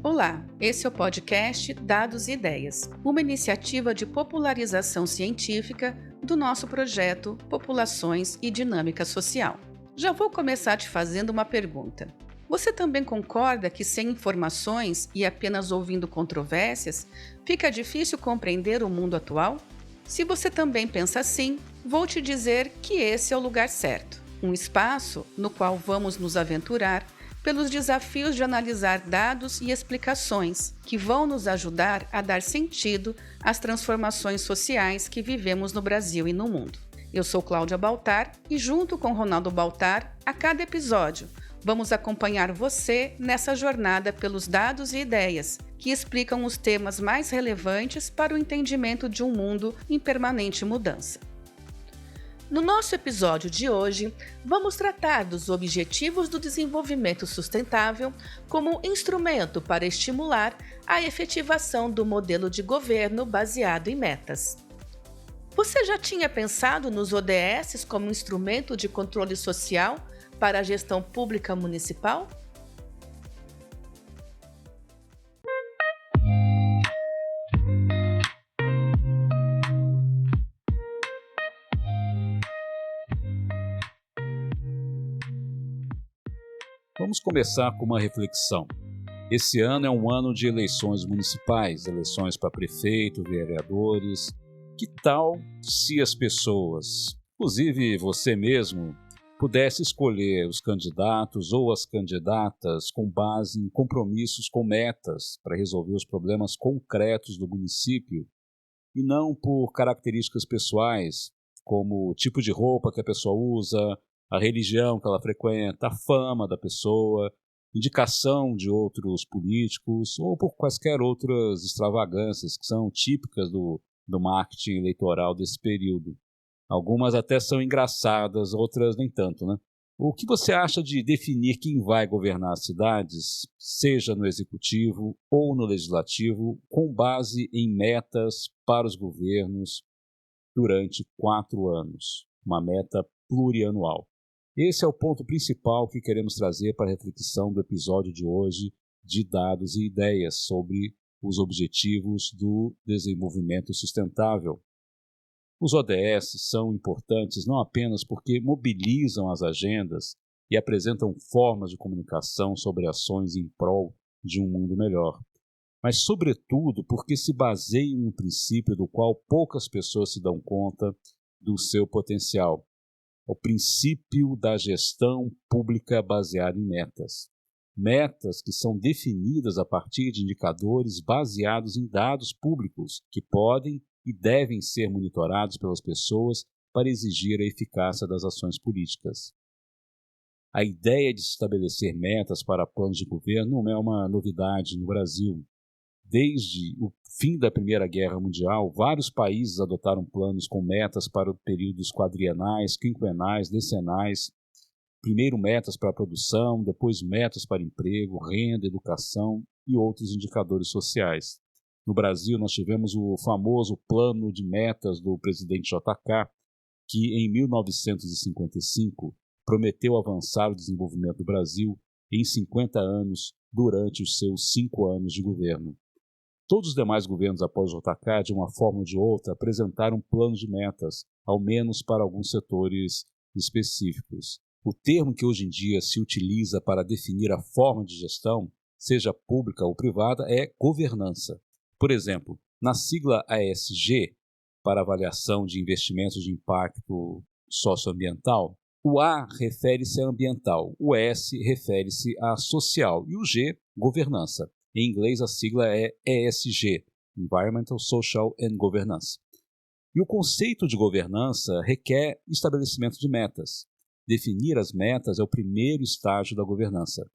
Olá, esse é o podcast Dados e Ideias, uma iniciativa de popularização científica do nosso projeto Populações e Dinâmica Social. Já vou começar te fazendo uma pergunta. Você também concorda que sem informações e apenas ouvindo controvérsias, fica difícil compreender o mundo atual? Se você também pensa assim, vou te dizer que esse é o lugar certo, um espaço no qual vamos nos aventurar pelos desafios de analisar dados e explicações que vão nos ajudar a dar sentido às transformações sociais que vivemos no Brasil e no mundo. Eu sou Cláudia Baltar e, junto com Ronaldo Baltar, a cada episódio, vamos acompanhar você nessa jornada pelos dados e ideias que explicam os temas mais relevantes para o entendimento de um mundo em permanente mudança. No nosso episódio de hoje, vamos tratar dos Objetivos do Desenvolvimento Sustentável como instrumento para estimular a efetivação do modelo de governo baseado em metas. Você já tinha pensado nos ODS como instrumento de controle social para a gestão pública municipal? Vamos começar com uma reflexão. Esse ano é um ano de eleições municipais, eleições para prefeito, vereadores. Que tal se as pessoas, inclusive você mesmo, pudesse escolher os candidatos ou as candidatas com base em compromissos com metas para resolver os problemas concretos do município e não por características pessoais, como o tipo de roupa que a pessoa usa, a religião que ela frequenta, a fama da pessoa, indicação de outros políticos ou por quaisquer outras extravagâncias que são típicas do marketing eleitoral desse período. Algumas até são engraçadas, outras nem tanto, né? O que você acha de definir quem vai governar as cidades, seja no executivo ou no legislativo, com base em metas para os governos durante 4 anos, uma meta plurianual? Esse é o ponto principal que queremos trazer para a reflexão do episódio de hoje de Dados e Ideias sobre os Objetivos do Desenvolvimento Sustentável. Os ODS são importantes não apenas porque mobilizam as agendas e apresentam formas de comunicação sobre ações em prol de um mundo melhor, mas sobretudo porque se baseiam em um princípio do qual poucas pessoas se dão conta do seu potencial. O princípio da gestão pública baseada em metas. Metas que são definidas a partir de indicadores baseados em dados públicos que podem e devem ser monitorados pelas pessoas para exigir a eficácia das ações políticas. A ideia de estabelecer metas para planos de governo não é uma novidade no Brasil. Desde o fim da Primeira Guerra Mundial, vários países adotaram planos com metas para períodos quadrienais, quinquenais, decenais. Primeiro metas para a produção, depois metas para emprego, renda, educação e outros indicadores sociais. No Brasil, nós tivemos o famoso plano de metas do presidente JK, que em 1955 prometeu avançar o desenvolvimento do Brasil em 50 anos durante os seus 5 anos de governo. Todos os demais governos após o JK, de uma forma ou de outra, apresentaram planos de metas, ao menos para alguns setores específicos. O termo que hoje em dia se utiliza para definir a forma de gestão, seja pública ou privada, é governança. Por exemplo, na sigla ASG, para avaliação de investimentos de impacto socioambiental, o A refere-se a ambiental, o S refere-se a social e o G, governança. Em inglês, a sigla é ESG, Environmental, Social and Governance. E o conceito de governança requer estabelecimento de metas. Definir as metas é o primeiro estágio da governança.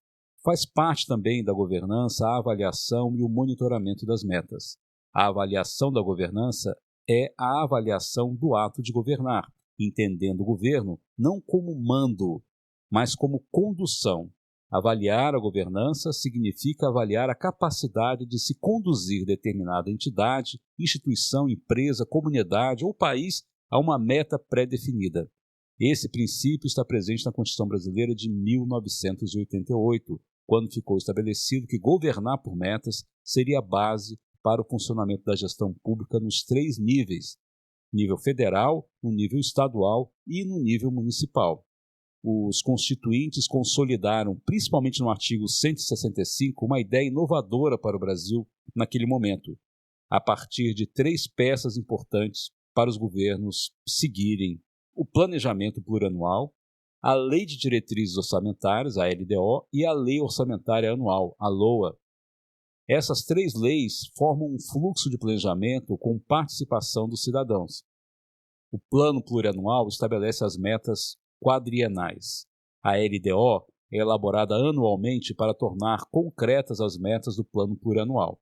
Faz parte também da governança a avaliação e o monitoramento das metas. A avaliação da governança é a avaliação do ato de governar, entendendo o governo não como mando, mas como condução. Avaliar a governança significa avaliar a capacidade de se conduzir determinada entidade, instituição, empresa, comunidade ou país a uma meta pré-definida. Esse princípio está presente na Constituição Brasileira de 1988, quando ficou estabelecido que governar por metas seria a base para o funcionamento da gestão pública nos 3 níveis: nível federal, no nível estadual e no nível municipal. Os constituintes consolidaram, principalmente no artigo 165, uma ideia inovadora para o Brasil naquele momento, a partir de 3 peças importantes para os governos seguirem: o planejamento plurianual, a Lei de Diretrizes Orçamentárias, a LDO, e a Lei Orçamentária Anual, a LOA. Essas 3 leis formam um fluxo de planejamento com participação dos cidadãos. O Plano Plurianual estabelece as metas quadrienais. A LDO é elaborada anualmente para tornar concretas as metas do Plano Plurianual.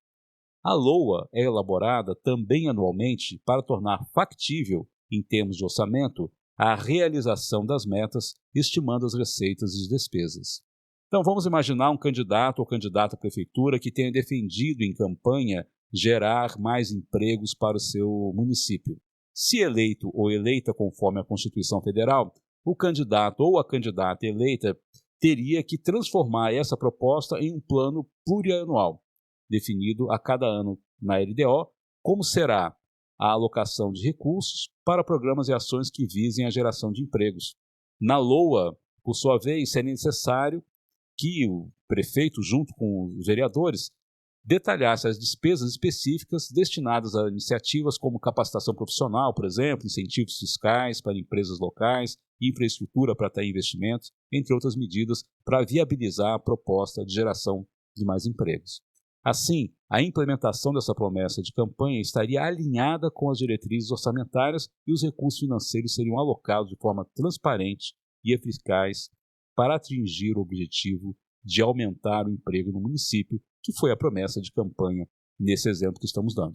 A LOA é elaborada também anualmente para tornar factível, em termos de orçamento, a realização das metas, estimando as receitas e as despesas. Então vamos imaginar um candidato ou candidata à prefeitura que tenha defendido em campanha gerar mais empregos para o seu município. Se eleito ou eleita conforme a Constituição Federal, o candidato ou a candidata eleita teria que transformar essa proposta em um plano plurianual, definido a cada ano na LDO, como será a alocação de recursos para programas e ações que visem a geração de empregos. Na LOA, por sua vez, seria necessário que o prefeito, junto com os vereadores, detalhasse as despesas específicas destinadas a iniciativas como capacitação profissional, por exemplo, incentivos fiscais para empresas locais, infraestrutura para atrair investimentos, entre outras medidas para viabilizar a proposta de geração de mais empregos. Assim, a implementação dessa promessa de campanha estaria alinhada com as diretrizes orçamentárias e os recursos financeiros seriam alocados de forma transparente e eficaz para atingir o objetivo de aumentar o emprego no município, que foi a promessa de campanha nesse exemplo que estamos dando.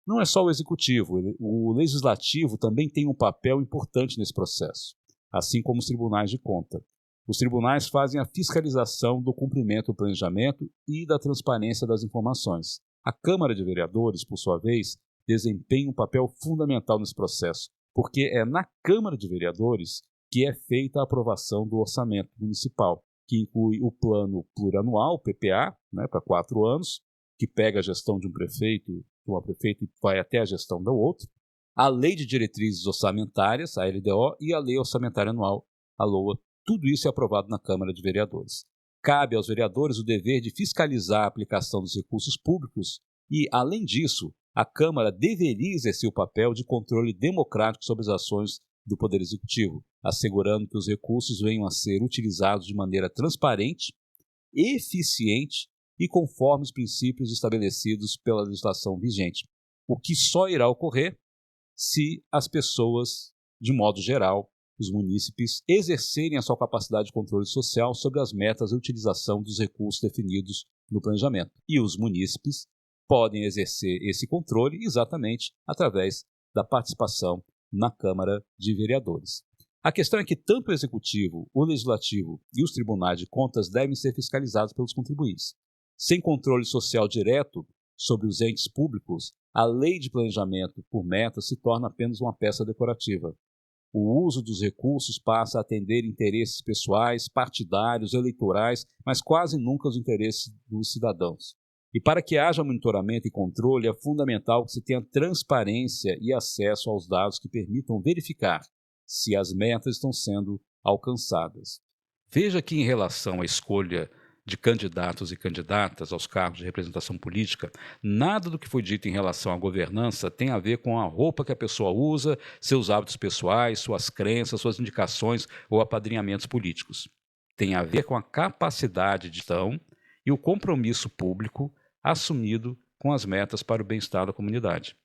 Não é só o executivo, o legislativo também tem um papel importante nesse processo, assim como os tribunais de conta. Os tribunais fazem a fiscalização do cumprimento do planejamento e da transparência das informações. A Câmara de Vereadores, por sua vez, desempenha um papel fundamental nesse processo, porque é na Câmara de Vereadores que é feita a aprovação do orçamento municipal, que inclui o Plano Plurianual, PPA, para 4 anos, que pega a gestão de um prefeito, de uma prefeita e vai até a gestão da outra, a Lei de Diretrizes Orçamentárias, a LDO, e a Lei Orçamentária Anual, a LOA. Tudo isso é aprovado na Câmara de Vereadores. Cabe aos vereadores o dever de fiscalizar a aplicação dos recursos públicos e, além disso, a Câmara deveria exercer o papel de controle democrático sobre as ações do Poder Executivo, assegurando que os recursos venham a ser utilizados de maneira transparente, eficiente e conforme os princípios estabelecidos pela legislação vigente, o que só irá ocorrer se as pessoas, de modo geral, os munícipes, exercerem a sua capacidade de controle social sobre as metas e utilização dos recursos definidos no planejamento. E os munícipes podem exercer esse controle exatamente através da participação na Câmara de Vereadores. A questão é que tanto o Executivo, o Legislativo e os tribunais de contas devem ser fiscalizados pelos contribuintes. Sem controle social direto sobre os entes públicos, a lei de planejamento por metas se torna apenas uma peça decorativa. O uso dos recursos passa a atender interesses pessoais, partidários, eleitorais, mas quase nunca os interesses dos cidadãos. E para que haja monitoramento e controle, é fundamental que se tenha transparência e acesso aos dados que permitam verificar se as metas estão sendo alcançadas. Veja que, em relação à escolha de candidatos e candidatas aos cargos de representação política, nada do que foi dito em relação à governança tem a ver com a roupa que a pessoa usa, seus hábitos pessoais, suas crenças, suas indicações ou apadrinhamentos políticos. Tem a ver com a capacidade de gestão e o compromisso público assumido com as metas para o bem-estar da comunidade.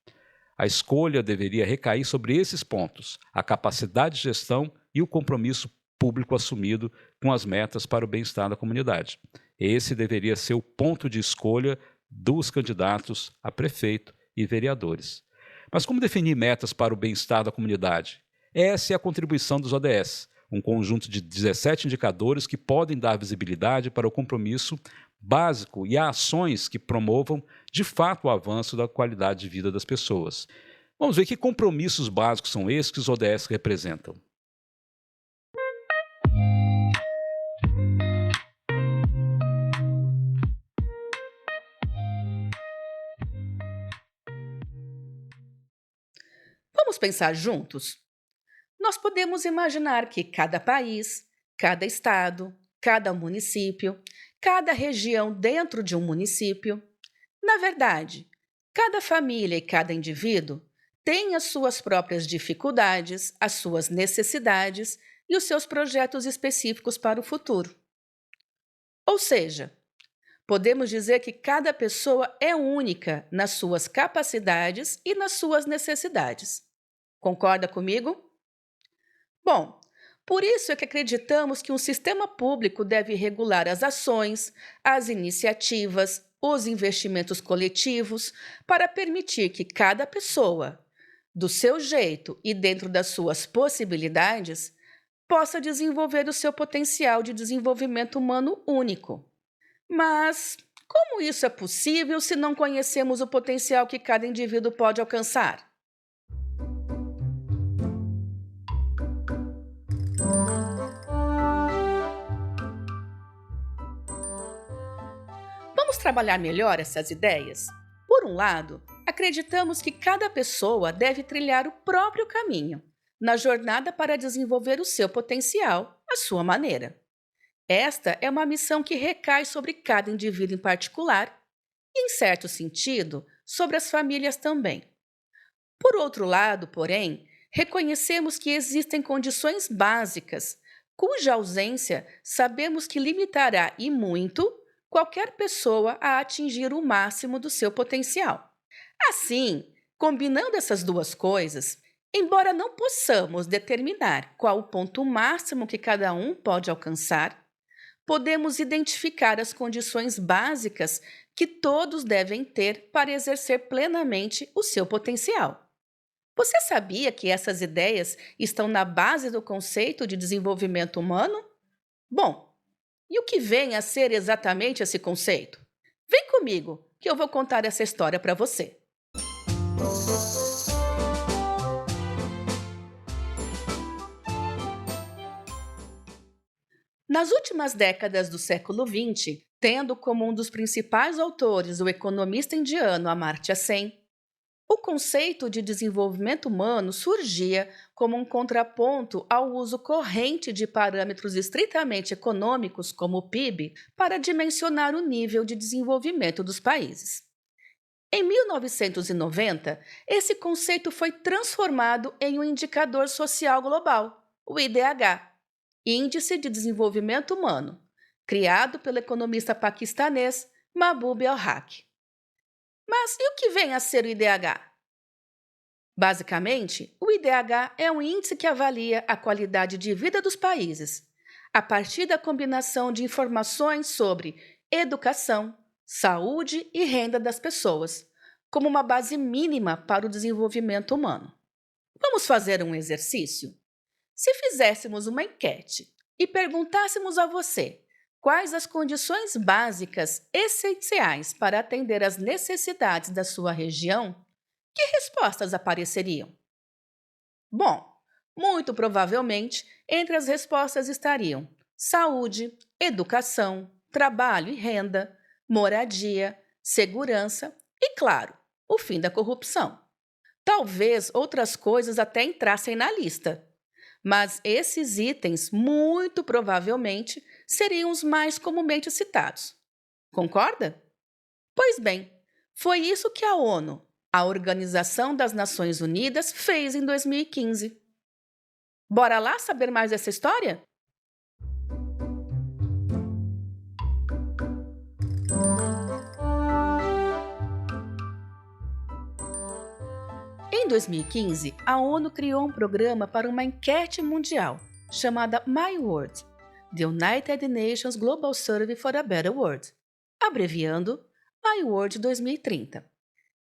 A escolha deveria recair sobre esses pontos: a capacidade de gestão e o compromisso público assumido com as metas para o bem-estar da comunidade. Esse deveria ser o ponto de escolha dos candidatos a prefeito e vereadores. Mas como definir metas para o bem-estar da comunidade? Essa é a contribuição dos ODS, um conjunto de 17 indicadores que podem dar visibilidade para o compromisso básico e a ações que promovam, de fato, o avanço da qualidade de vida das pessoas. Vamos ver que compromissos básicos são esses que os ODS representam. Vamos pensar juntos? Nós podemos imaginar que cada país, cada estado, cada município, cada região dentro de um município, na verdade, cada família e cada indivíduo tem as suas próprias dificuldades, as suas necessidades e os seus projetos específicos para o futuro. Ou seja, podemos dizer que cada pessoa é única nas suas capacidades e nas suas necessidades. Concorda comigo? Bom, por isso é que acreditamos que um sistema público deve regular as ações, as iniciativas, os investimentos coletivos, para permitir que cada pessoa, do seu jeito e dentro das suas possibilidades, possa desenvolver o seu potencial de desenvolvimento humano único. Mas como isso é possível se não conhecemos o potencial que cada indivíduo pode alcançar? Vamos trabalhar melhor essas ideias? Por um lado, acreditamos que cada pessoa deve trilhar o próprio caminho na jornada para desenvolver o seu potencial, à sua maneira. Esta é uma missão que recai sobre cada indivíduo em particular e, em certo sentido, sobre as famílias também. Por outro lado, porém, reconhecemos que existem condições básicas, cuja ausência sabemos que limitará e muito qualquer pessoa a atingir o máximo do seu potencial. Assim, combinando essas duas coisas, embora não possamos determinar qual o ponto máximo que cada um pode alcançar, podemos identificar as condições básicas que todos devem ter para exercer plenamente o seu potencial. Você sabia que essas ideias estão na base do conceito de desenvolvimento humano? Bom, e o que vem a ser exatamente esse conceito? Vem comigo, que eu vou contar essa história para você. Nas últimas décadas do século XX, tendo como um dos principais autores o economista indiano Amartya Sen, o conceito de desenvolvimento humano surgia como um contraponto ao uso corrente de parâmetros estritamente econômicos, como o PIB, para dimensionar o nível de desenvolvimento dos países. Em 1990, esse conceito foi transformado em um indicador social global, o IDH, Índice de Desenvolvimento Humano, criado pelo economista paquistanês Mahbub al-Haq. Mas e o que vem a ser o IDH? Basicamente, o IDH é um índice que avalia a qualidade de vida dos países, a partir da combinação de informações sobre educação, saúde e renda das pessoas, como uma base mínima para o desenvolvimento humano. Vamos fazer um exercício? Se fizéssemos uma enquete e perguntássemos a você quais as condições básicas essenciais para atender às necessidades da sua região, que respostas apareceriam? Bom, muito provavelmente, entre as respostas estariam saúde, educação, trabalho e renda, moradia, segurança e, claro, o fim da corrupção. Talvez outras coisas até entrassem na lista, mas esses itens, muito provavelmente, seriam os mais comumente citados. Concorda? Pois bem, foi isso que a ONU, a Organização das Nações Unidas, fez em 2015. Bora lá saber mais dessa história? Em 2015, a ONU criou um programa para uma enquete mundial chamada My World, The United Nations Global Survey for a Better World, abreviando My World 2030.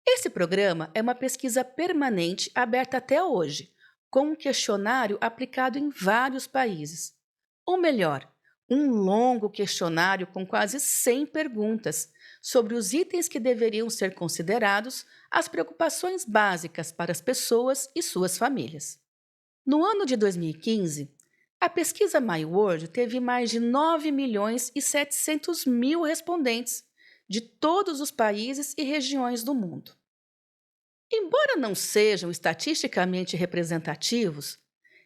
Esse programa é uma pesquisa permanente aberta até hoje, com um questionário aplicado em vários países. Ou melhor, um longo questionário com quase 100 perguntas sobre os itens que deveriam ser considerados as preocupações básicas para as pessoas e suas famílias. No ano de 2015, a pesquisa My World teve mais de 9 milhões e 700 mil respondentes de todos os países e regiões do mundo. Embora não sejam estatisticamente representativos,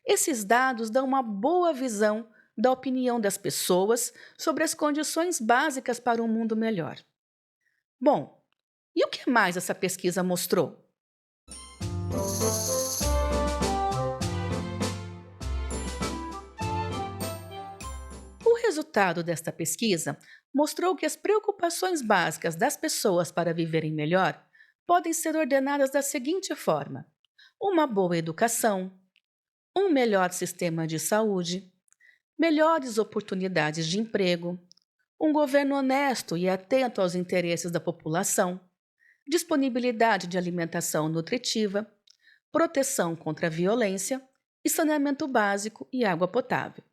esses dados dão uma boa visão da opinião das pessoas sobre as condições básicas para um mundo melhor. Bom, e o que mais essa pesquisa mostrou? O resultado desta pesquisa mostrou que as preocupações básicas das pessoas para viverem melhor podem ser ordenadas da seguinte forma: uma boa educação, um melhor sistema de saúde, melhores oportunidades de emprego, um governo honesto e atento aos interesses da população, disponibilidade de alimentação nutritiva, proteção contra a violência e saneamento básico e água potável.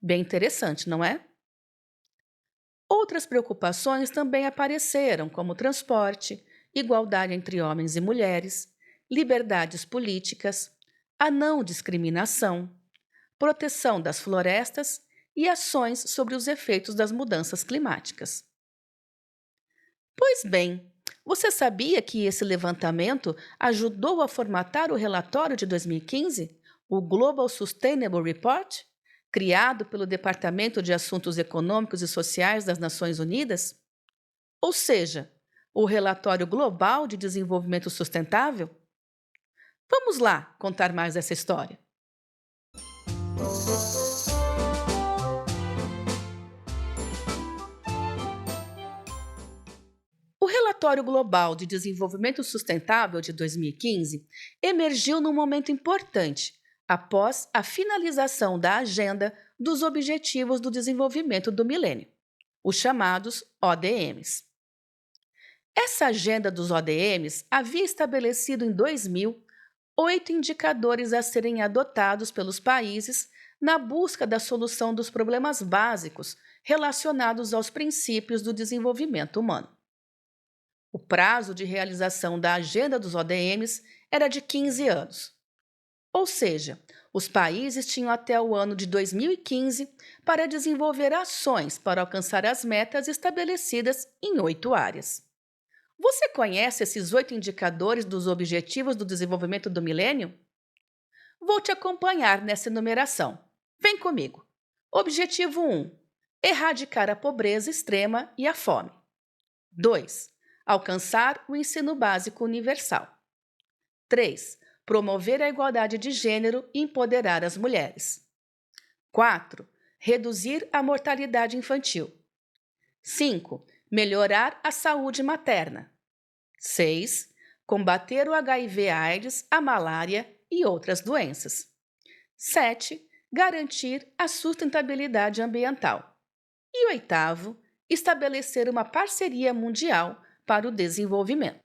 Bem interessante, não é? Outras preocupações também apareceram, como transporte, igualdade entre homens e mulheres, liberdades políticas, a não discriminação, proteção das florestas e ações sobre os efeitos das mudanças climáticas. Pois bem, você sabia que esse levantamento ajudou a formatar o relatório de 2015, o Global Sustainable Report, criado pelo Departamento de Assuntos Econômicos e Sociais das Nações Unidas? Ou seja, o Relatório Global de Desenvolvimento Sustentável? Vamos lá contar mais essa história. O Relatório Global de Desenvolvimento Sustentável de 2015 emergiu num momento importante, após a finalização da Agenda dos Objetivos do Desenvolvimento do Milênio, os chamados ODMs. Essa agenda dos ODMs havia estabelecido em 2000 8 indicadores a serem adotados pelos países na busca da solução dos problemas básicos relacionados aos princípios do desenvolvimento humano. O prazo de realização da agenda dos ODMs era de 15 anos. Ou seja, os países tinham até o ano de 2015 para desenvolver ações para alcançar as metas estabelecidas em 8 áreas. Você conhece esses 8 indicadores dos Objetivos do Desenvolvimento do Milênio? Vou te acompanhar nessa enumeração. Vem comigo. Objetivo 1. Erradicar a pobreza extrema e a fome. 2. Alcançar o ensino básico universal. 3. Promover a igualdade de gênero e empoderar as mulheres. 4. Reduzir a mortalidade infantil. 5. Melhorar a saúde materna. 6. Combater o HIV/AIDS, a malária e outras doenças. 7. Garantir a sustentabilidade ambiental. E 8. Estabelecer uma parceria mundial para o desenvolvimento.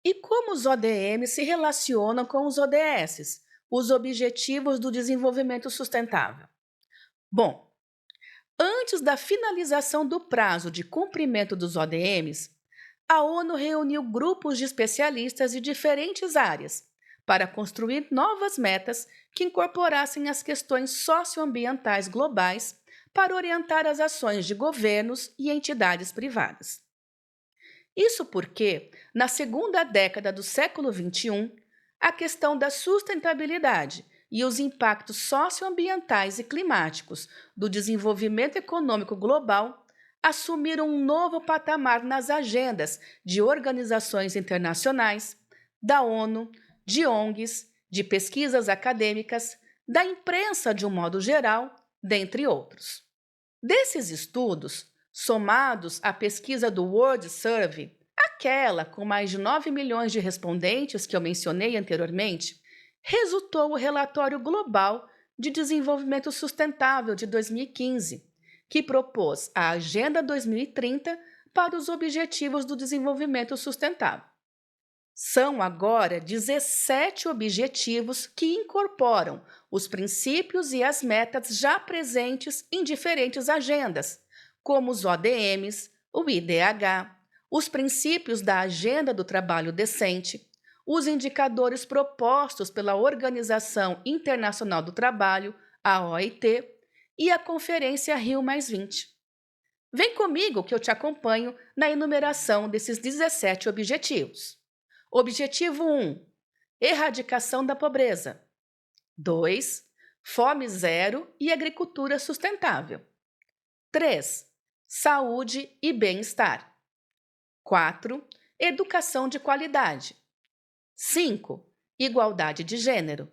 E como os ODMs se relacionam com os ODS, os Objetivos do Desenvolvimento Sustentável? Bom, antes da finalização do prazo de cumprimento dos ODMs, a ONU reuniu grupos de especialistas de diferentes áreas para construir novas metas que incorporassem as questões socioambientais globais para orientar as ações de governos e entidades privadas. Isso porque, na segunda década do século XXI, a questão da sustentabilidade e os impactos socioambientais e climáticos do desenvolvimento econômico global assumiram um novo patamar nas agendas de organizações internacionais, da ONU, de ONGs, de pesquisas acadêmicas, da imprensa de um modo geral, dentre outros. Desses estudos, somados à pesquisa do World Survey, aquela com mais de 9 milhões de respondentes que eu mencionei anteriormente, resultou o Relatório Global de Desenvolvimento Sustentável de 2015, que propôs a Agenda 2030 para os Objetivos do Desenvolvimento Sustentável. São agora 17 objetivos que incorporam os princípios e as metas já presentes em diferentes agendas, como os ODMs, o IDH, os princípios da Agenda do Trabalho Decente, os indicadores propostos pela Organização Internacional do Trabalho, a OIT, e a Conferência Rio+20. Vem comigo que eu te acompanho na enumeração desses 17 objetivos. Objetivo 1: erradicação da pobreza. 2: fome zero e agricultura sustentável. 3: saúde e bem-estar. 4: educação de qualidade. 5: igualdade de gênero.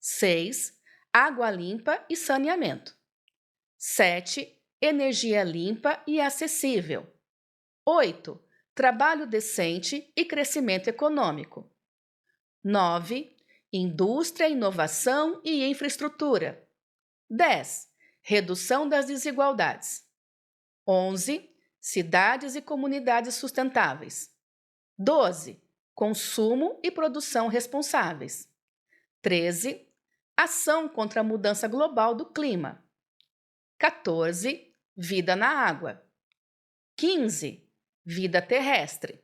6: água limpa e saneamento. 7: energia limpa e acessível. 8: trabalho decente e crescimento econômico. 9: indústria, inovação e infraestrutura. 10: redução das desigualdades. 11: cidades e comunidades sustentáveis. 12: consumo e produção responsáveis. 13: ação contra a mudança global do clima. 14: vida na água. 15: vida terrestre.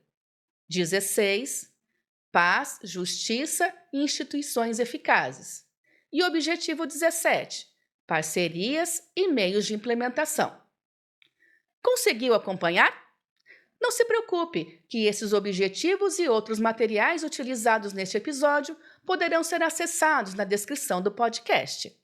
16: paz, justiça e instituições eficazes. E objetivo 17: parcerias e meios de implementação. Conseguiu acompanhar? Não se preocupe, que esses objetivos e outros materiais utilizados neste episódio poderão ser acessados na descrição do podcast.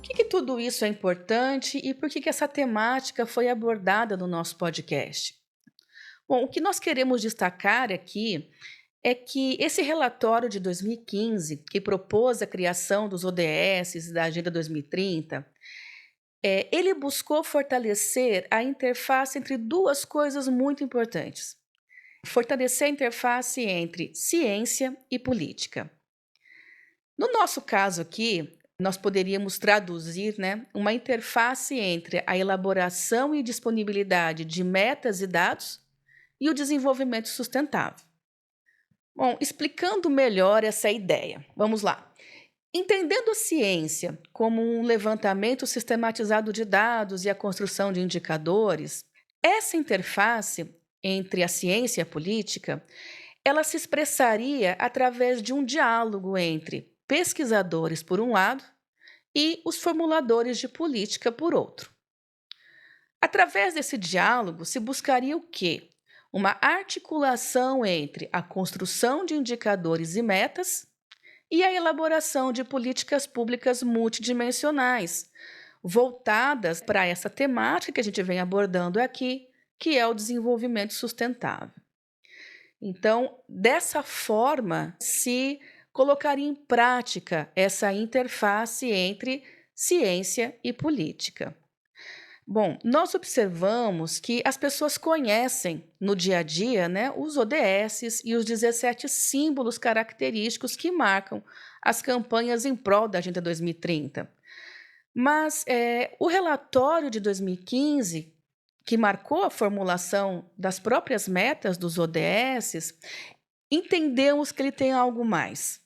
Por que tudo isso é importante e por que essa temática foi abordada no nosso podcast? Bom, o que nós queremos destacar aqui é que esse relatório de 2015, que propôs a criação dos ODS e da Agenda 2030, ele buscou fortalecer a interface entre duas coisas muito importantes. Fortalecer a interface entre ciência e política. No nosso caso aqui, nós poderíamos traduzir, uma interface entre a elaboração e disponibilidade de metas e dados e o desenvolvimento sustentável. Bom, explicando melhor essa ideia, vamos lá. Entendendo a ciência como um levantamento sistematizado de dados e a construção de indicadores, essa interface entre a ciência e a política, ela se expressaria através de um diálogo entre pesquisadores, por um lado, e os formuladores de política, por outro. Através desse diálogo, se buscaria o quê? Uma articulação entre a construção de indicadores e metas e a elaboração de políticas públicas multidimensionais, voltadas para essa temática que a gente vem abordando aqui, que é o desenvolvimento sustentável. Então, dessa forma, se colocaria em prática essa interface entre ciência e política. Bom, nós observamos que as pessoas conhecem no dia a dia, os ODS e os 17 símbolos característicos que marcam as campanhas em prol da Agenda 2030. Mas o relatório de 2015, que marcou a formulação das próprias metas dos ODS, entendemos que ele tem algo mais.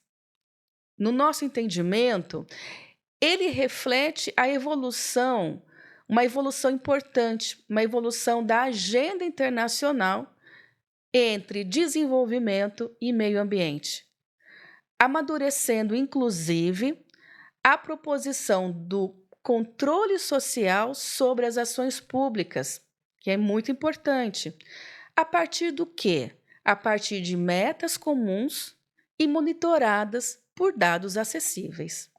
No nosso entendimento, ele reflete a evolução, uma evolução importante, uma evolução da agenda internacional entre desenvolvimento e meio ambiente, amadurecendo, inclusive, a proposição do controle social sobre as ações públicas, que é muito importante. A partir do quê? A partir de metas comuns e monitoradas por dados acessíveis.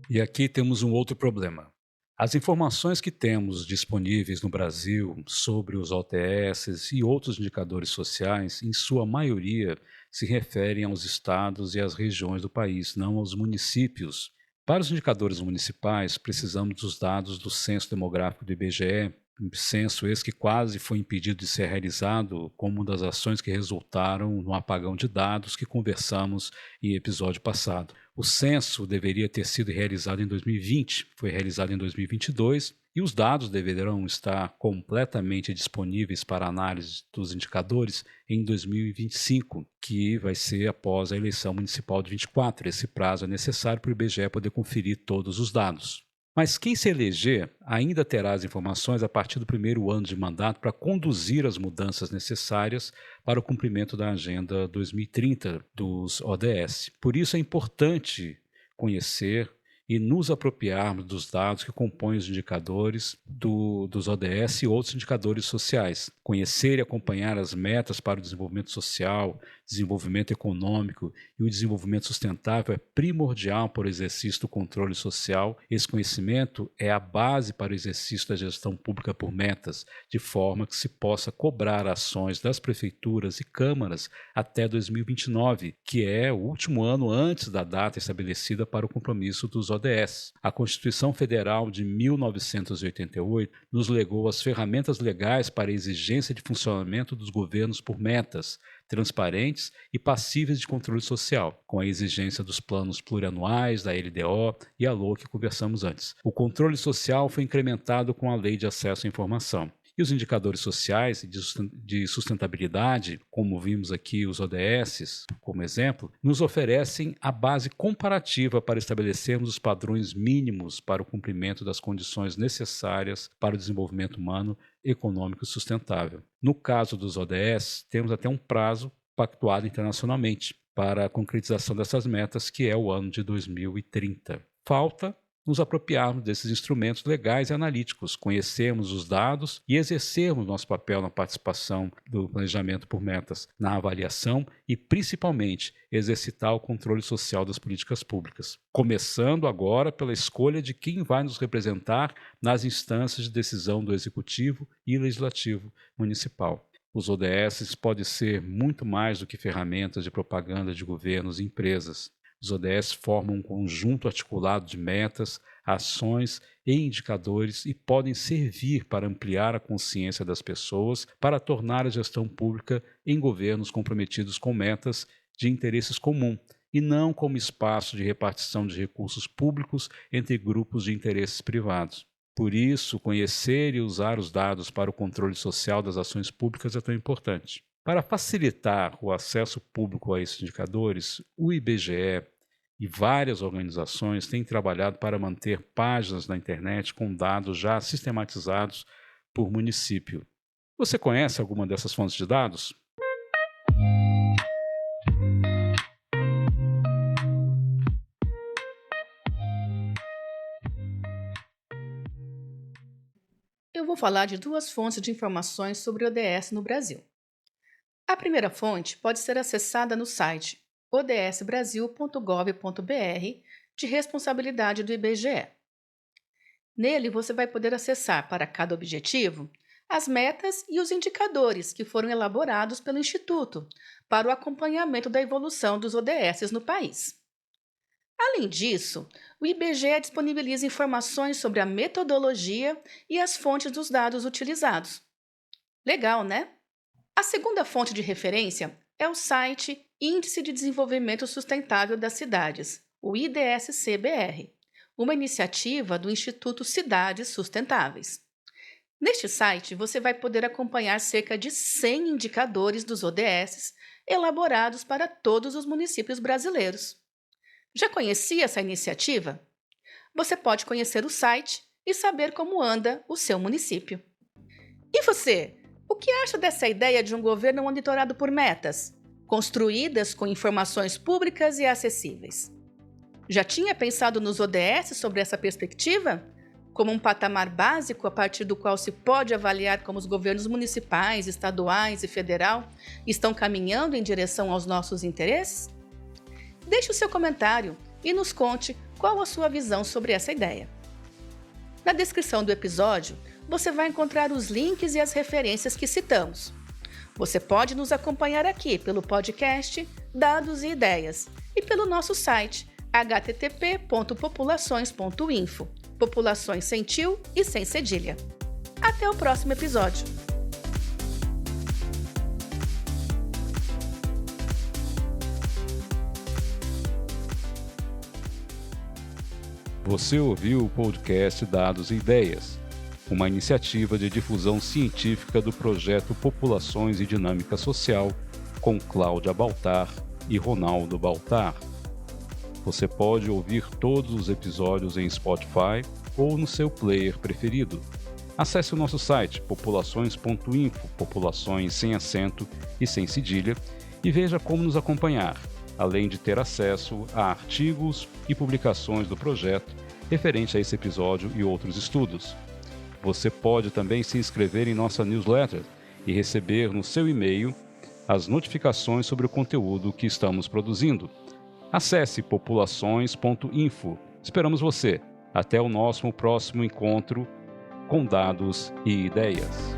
E aqui temos um outro problema. As informações que temos disponíveis no Brasil sobre os ODS e outros indicadores sociais, em sua maioria, se referem aos estados e às regiões do país, não aos municípios. Para os indicadores municipais, precisamos dos dados do Censo Demográfico do IBGE, um censo esse que quase foi impedido de ser realizado como uma das ações que resultaram no apagão de dados que conversamos em episódio passado. O censo deveria ter sido realizado em 2020, foi realizado em 2022 e os dados deverão estar completamente disponíveis para análise dos indicadores em 2025, que vai ser após a eleição municipal de 24. Esse prazo é necessário para o IBGE poder conferir todos os dados. Mas quem se eleger ainda terá as informações a partir do primeiro ano de mandato para conduzir as mudanças necessárias para o cumprimento da Agenda 2030 dos ODS. Por isso é importante conhecer e nos apropriarmos dos dados que compõem os indicadores dos ODS e outros indicadores sociais. Conhecer e acompanhar as metas para o desenvolvimento social, desenvolvimento econômico e o desenvolvimento sustentável é primordial para o exercício do controle social. Esse conhecimento é a base para o exercício da gestão pública por metas, de forma que se possa cobrar ações das prefeituras e câmaras até 2029, que é o último ano antes da data estabelecida para o compromisso dos ODS. A Constituição Federal de 1988 nos legou as ferramentas legais para a exigência de funcionamento dos governos por metas transparentes e passíveis de controle social, com a exigência dos planos plurianuais, da LDO e a LOA que conversamos antes. O controle social foi incrementado com a Lei de Acesso à Informação. E os indicadores sociais de sustentabilidade, como vimos aqui os ODS como exemplo, nos oferecem a base comparativa para estabelecermos os padrões mínimos para o cumprimento das condições necessárias para o desenvolvimento humano, econômico e sustentável. No caso dos ODS, temos até um prazo pactuado internacionalmente para a concretização dessas metas, que é o ano de 2030. Falta nos apropriarmos desses instrumentos legais e analíticos, conhecermos os dados e exercermos nosso papel na participação do planejamento por metas, na avaliação e, principalmente, exercitar o controle social das políticas públicas. Começando agora pela escolha de quem vai nos representar nas instâncias de decisão do Executivo e Legislativo Municipal. Os ODS podem ser muito mais do que ferramentas de propaganda de governos e empresas. Os ODS formam um conjunto articulado de metas, ações e indicadores e podem servir para ampliar a consciência das pessoas para tornar a gestão pública em governos comprometidos com metas de interesses comum e não como espaço de repartição de recursos públicos entre grupos de interesses privados. Por isso, conhecer e usar os dados para o controle social das ações públicas é tão importante. Para facilitar o acesso público a esses indicadores, o IBGE e várias organizações têm trabalhado para manter páginas na internet com dados já sistematizados por município. Você conhece alguma dessas fontes de dados? Eu vou falar de duas fontes de informações sobre ODS no Brasil. A primeira fonte pode ser acessada no site odsbrasil.gov.br, de responsabilidade do IBGE. Nele você vai poder acessar para cada objetivo as metas e os indicadores que foram elaborados pelo Instituto para o acompanhamento da evolução dos ODS no país. Além disso, o IBGE disponibiliza informações sobre a metodologia e as fontes dos dados utilizados. Legal, né? A segunda fonte de referência é o site Índice de Desenvolvimento Sustentável das Cidades, o IDSC-BR, uma iniciativa do Instituto Cidades Sustentáveis. Neste site, você vai poder acompanhar cerca de 100 indicadores dos ODS elaborados para todos os municípios brasileiros. Já conhecia essa iniciativa? Você pode conhecer o site e saber como anda o seu município. E você? O que acha dessa ideia de um governo monitorado por metas, construídas com informações públicas e acessíveis? Já tinha pensado nos ODS sobre essa perspectiva? Como um patamar básico a partir do qual se pode avaliar como os governos municipais, estaduais e federal estão caminhando em direção aos nossos interesses? Deixe o seu comentário e nos conte qual a sua visão sobre essa ideia. Na descrição do episódio, você vai encontrar os links e as referências que citamos. Você pode nos acompanhar aqui pelo podcast Dados e Ideias e pelo nosso site http://populações.info, populações sem tio e sem cedilha. Até o próximo episódio! Você ouviu o podcast Dados e Ideias, uma iniciativa de difusão científica do projeto Populações e Dinâmica Social, com Cláudia Baltar e Ronaldo Baltar. Você pode ouvir todos os episódios em Spotify, ou no seu player preferido. Acesse o nosso site populações.info, populações sem acento e sem cedilha, e veja como nos acompanhar, além de ter acesso a artigos e publicações do projeto referente a esse episódio e outros estudos. Você pode também se inscrever em nossa newsletter e receber no seu e-mail as notificações sobre o conteúdo que estamos produzindo. Acesse populações.info. Esperamos você. Até o nosso próximo encontro com dados e ideias.